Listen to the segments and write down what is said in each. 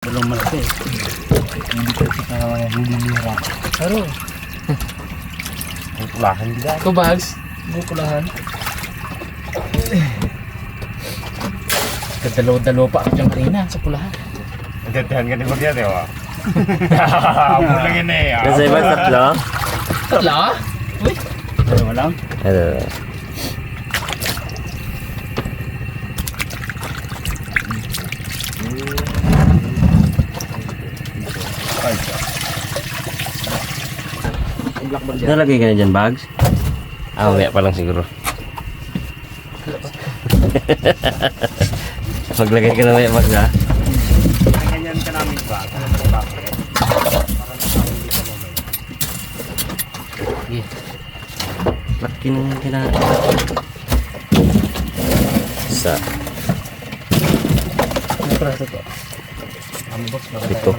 Walang malaki. Hindi kasi ka bumimira. Pero, ang kulahan din ay. Ikaw bags? Bukulahan. Kadalaw-dalaw pa ako dyan kanina sa pulahan. Nagtatihan ka ni Magyan eh, wa? Mulang yun eh. Kasi ba tatlo? Tatla? Uy! Ano mo lang? Ano? Nalagay ka na dyan, bags? Ah, mamaya pa lang siguro. Maglagay ka na mamaya, bags, ha? Ganyan ka namin ba? Ano mo bakit? Para nakahuli ka mamaya. Sige. Laki nung kailangan. Isa. Ano para ito to? Ano box? Ito.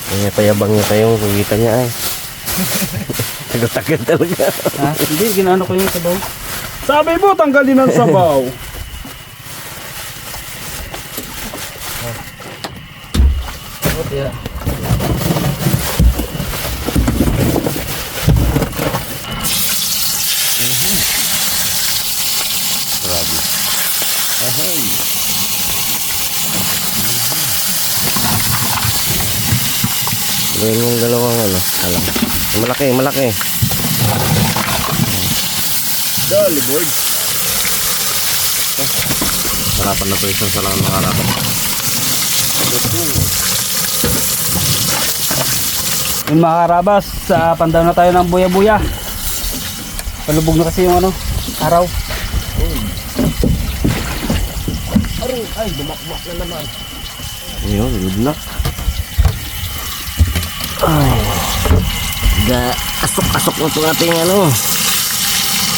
Kaya payabang niya tayo, kukita niya ay. Tagot-tagot talaga. Ha? Hindi, ginano ko yung sabaw. Sabi mo, tanggalin ang sabaw. Sabaw, tiya. Grabe. Ahoy. Gawin mong dalawang ano. Alam. Malaki, malaki. Dali, boy. Harapan na po isang salangan makarapan. Yung mga karabas, sa pandaw na tayo ng buya-buya. Palubog na kasi yung ano, araw. Ay, dumakbak na naman. Ayun, good luck. Ay. Asok-asok na itong ating ano.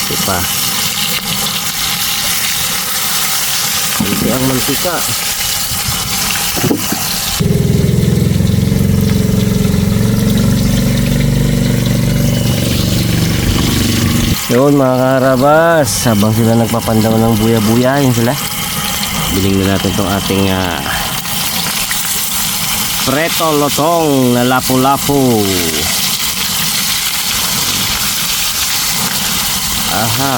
Diba? Hindi ang mantika. Yun mga karabas, habang sila nagpapandaw ng buya-buya, yun sila. Biling na natin itong ating preto lotong na lapu-lapu. Aha.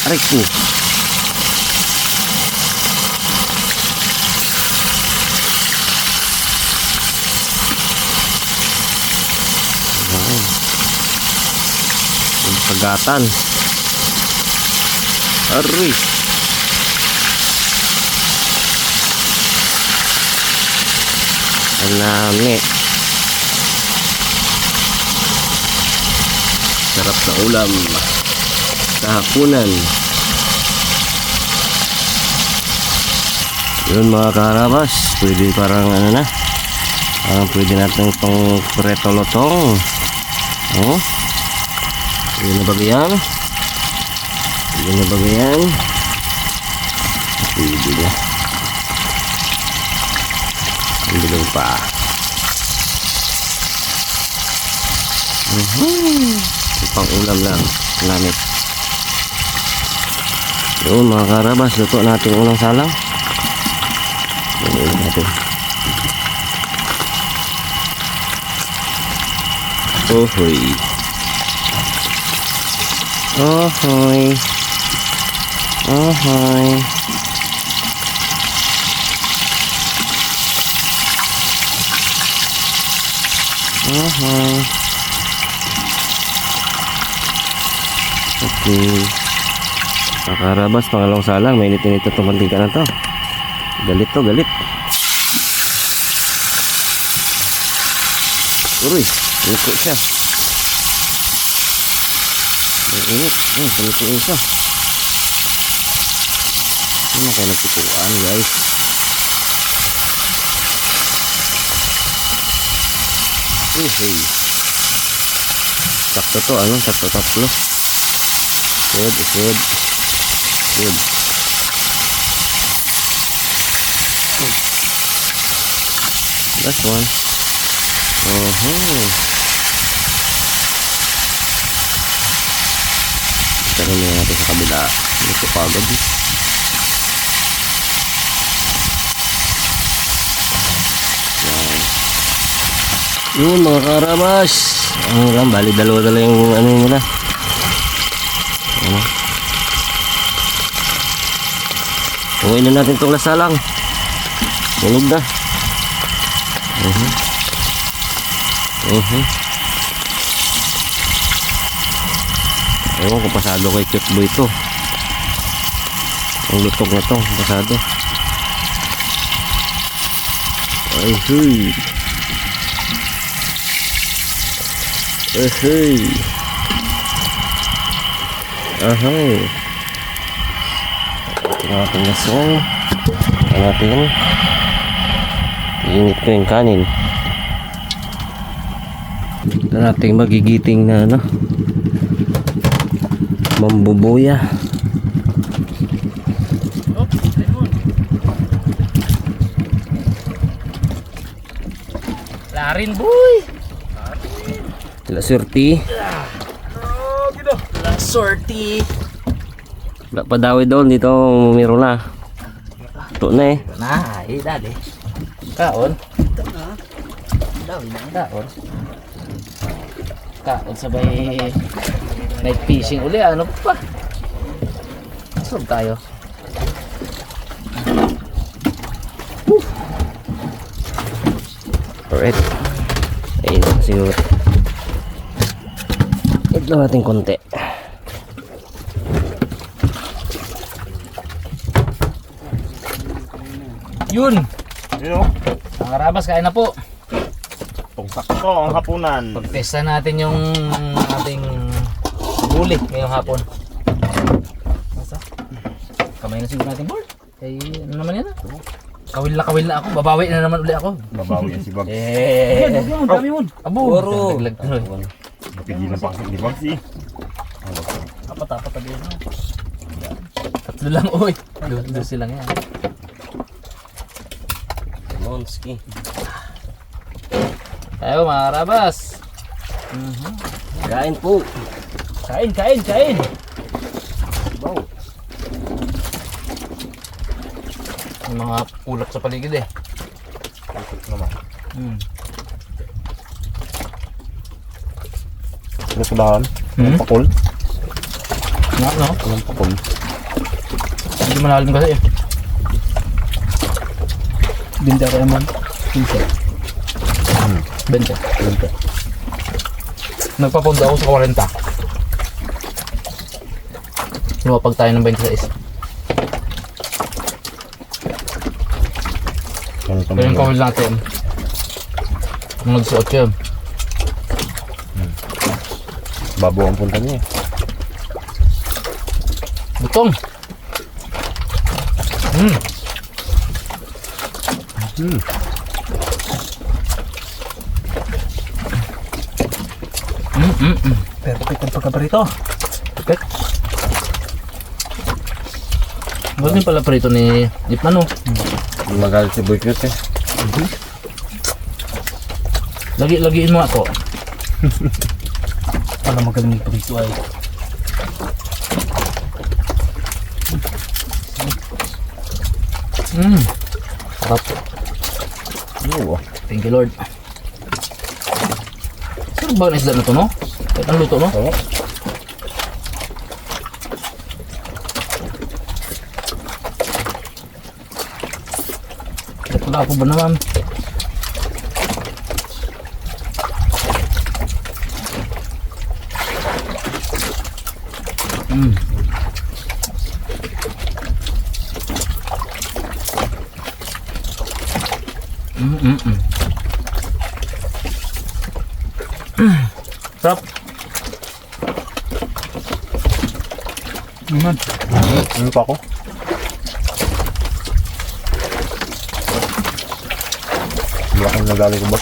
Ariku. Wow. Pagatan. Ari. Nami. Sarap na ulam sa hapunan. Yun mga karabas, pwede parang ano na, pwede natin itong preto lotong. Oh, yun na ba yan? Yun na ba yan? Pwede na. Ang bilog pa. Pang ulam lang. Lamit. Yun mga karabas. Luto natin unang salang. Ulam natin. Ohoy. Ohoy. Ohoy. Okay. Nakarabas, pangalawang salang. Mainit-init itong mantika na to. Galit to, galit. Uy, luto siya. Mainit. Palutuin siya. Hindi na kayo nagtutuan, guys. Hey. Sakto to, ano? Tatlo. Good. Last one. Tanong natin sa kabila. Ito pa agad eh. Yan. Yun mga karabas. Ano lang, bali dalawa yung ano nila. Ano? Huwag na natin itong lasalang. Tulog na. Ewan kung pasado kay Cute Boy ito. Ang lutok na ito, pasado. Ay, hey. Ay, hey. Ahay. Tingnan natin lasong. Tingnan natin. Init ko yung kanin. Ito natin magigiting na ano, mambubuya. Larin boy. La surti. La sorti. Wala pa daw doon dito mumiro na. Ito na eh. Na, dali. Kaon. Dawi na kaon. Kaon sabay night fishing uli, ano pa? Sub tayo. Alright. Ayun na siguro. Ito natin konti. Yun. Yun o. Ang karabas, kain na po. Sakto ang hapunan. Pagtesta natin yung ating huli ngayong hapon. Masa? Kamay na siguro natin board. Kay ano naman yan ah? Kawil na ako. Babawi na naman uli ako. Babawi yan si Bag. Ang dami mo. Abo. Naglag tuloy. Napigilan pa kasi ni Bag si. Apat tabi na. Tatlo lang oy. Doon silang yan. Monski. Tayo mga karabas. Kain po. Kain. Wow. Yung mga ulap sa paligid eh. Naman. Ano sa dahan? Anong pakul? No? Anong pakul? Hindi malalim kasi eh. Binta ko naman. 15. 20. Nagpapunta ako sa 40. Lumapag tayo ng 26. Pero yung kawil natin nagsuot yun. Babo ang punta niya. Butong. Perfect ang pagkaprito. Perfect. Bakit pala prito ni Ipman oh? Magalit si Boy Cute eh. Lagiin mo ako. Para magaling prito ay. Sarap. Oo. Thank you Lord. Sarap ba ang isda na to no? Kahit ang luto no? Oo. Kahit wala ako ba naman? Sarap. Ano pa ako? Hindi ako nagaling ko ba?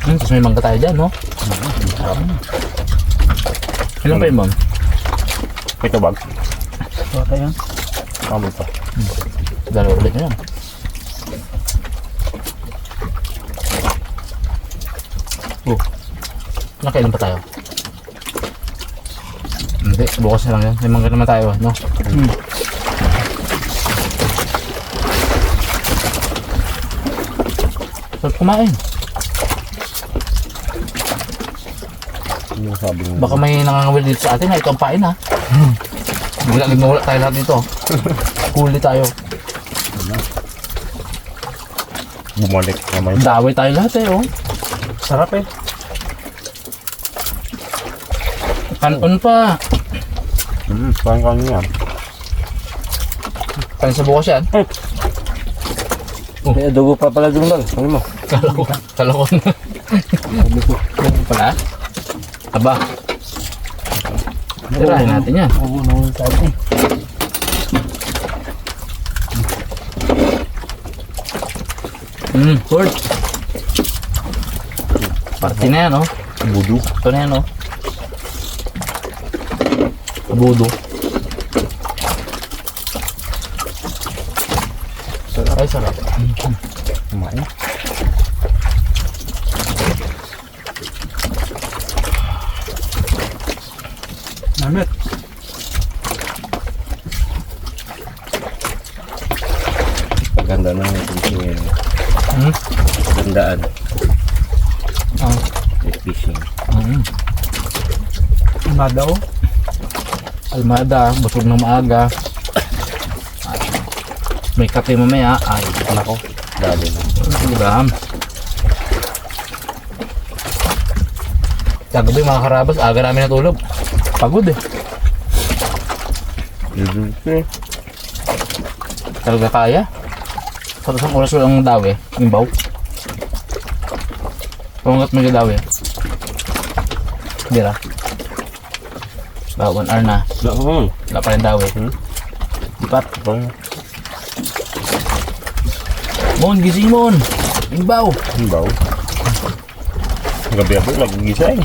Tapos may mangga tayo dyan, no? Ilan pa yun, ma'am? Ito bag. Wala tayo yan. Tama ito. Dalawa ulit na yan. Oh. Nakailan pa tayo? Hindi, bukas na lang yan. May mangga naman tayo, no? Sarap kumain. Yung sabi mo. Baka may nangangawil dito sa atin, ha? Ito ang pain, ha? Bigla mawala tayo lahat dito. Huli tayo. Bumalik naman. Daway tayo lahat, eh, oh. Sarap eh. Kanon pa. Parang kanya. Kanin sa bukas yan. May adobo pa pala doon bang. Ano mo? Kala ko na. Ano pala? Aba. Tirahin natin yan. Oo, naman sabi. Lord. Party na yan, oh. Budo. Ito na yan, oh. Abudo. Ay, sarap. Kumain. Namit. Paganda na yung fishing. Pagandaan. Ah. Fishing. Almada, oh. Almada, busog ng maaga. May kape mamaya. Ay, nako. Dali na. Diba? Kagabi mga karabas, aga namin natulog. Pagod eh. Dudulce. Talaga kaya. Sa isang oras walang dawi, imbaw. Pangat mo yung dawi. Hindi ra. Ba, 1 hour na. Wala pa rin dawi. Ipat. Mon, gising mon. Imbaw. Imbaw. Gabi ako nagigising.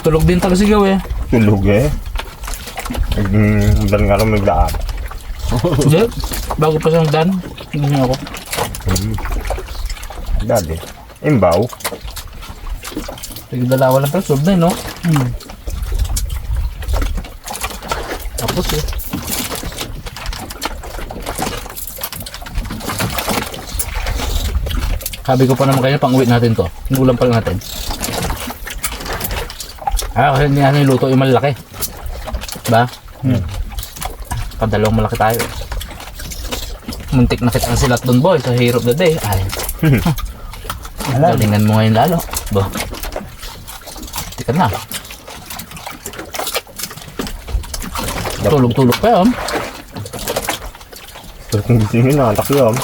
Tulog din talaga sigaw eh. Tulog eh. Dahil nga rin magdaan. Hindi. Bago pa siyang dan. Gising ako. Dali. Imbaw. Sige, dalawa lang pero solve na no? Tapos eh. Sabi ko pa naman kayo, pang-uwi natin to. Ngulam pa lang natin. Kasi hindi natin luto yung malaki. Ba? Padalawang malaki tayo. Muntik na kitang silat doon boy sa hero of the day. Ay. Galingan mo ngayon lalo. Ba? Tika na. Tulog-tulog pa yun. Pero kung gisingin na, atak yun.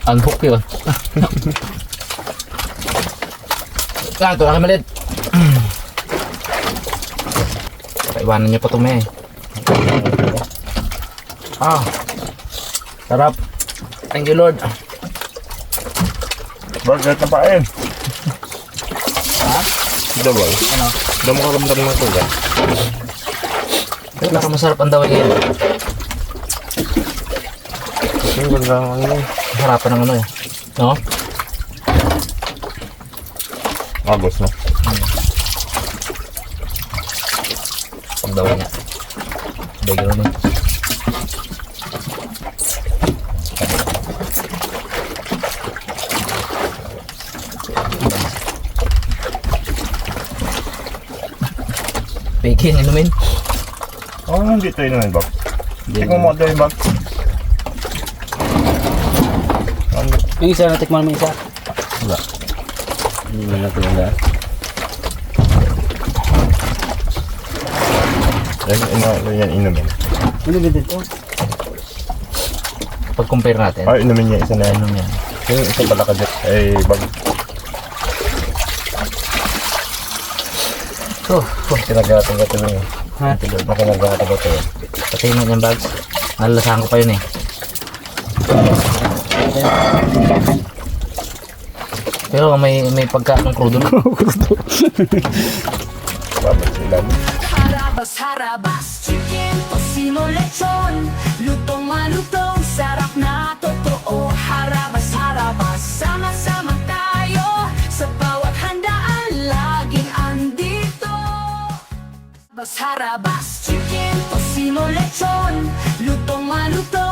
Unhook yun. Ito na kayo malit. Iwanan niyo pa ito may. Sarap. Thank you Lord. Burger na pa eh. Double. Ano? Daw mo karamdam ng tuga. Masarap ang daway yan. Yung ganda ng ano eh. Harapan ng ano eh. No? Agos no? Ang daway niya. Bagay naman. Pekin, inumin. Oo, hindi tayo naman Bob. Tingnan mo tayo Bob. Yung isa, natikman mo isa. Wala. Hindi na natin wala. Yan, inumin. Ano ba dito? Pag-compare natin. Ay, inumin niya. Isa na yan. Ano yan? Yung isa pala ka dyan. Ay, bag. Kinagata-gata mo yun. Ha? Kinagata-gata yun. Pati mo yung bags. Nalalasahan ko pa yun eh. Pero may pagka ng crudo na. Babas ilan. Harabas, harabas, chicken, tosino, lechon. Lutong malutong, sarap na totoo. Harabas, harabas, sama harabas Chicken, tosino, lechon Lutong maluto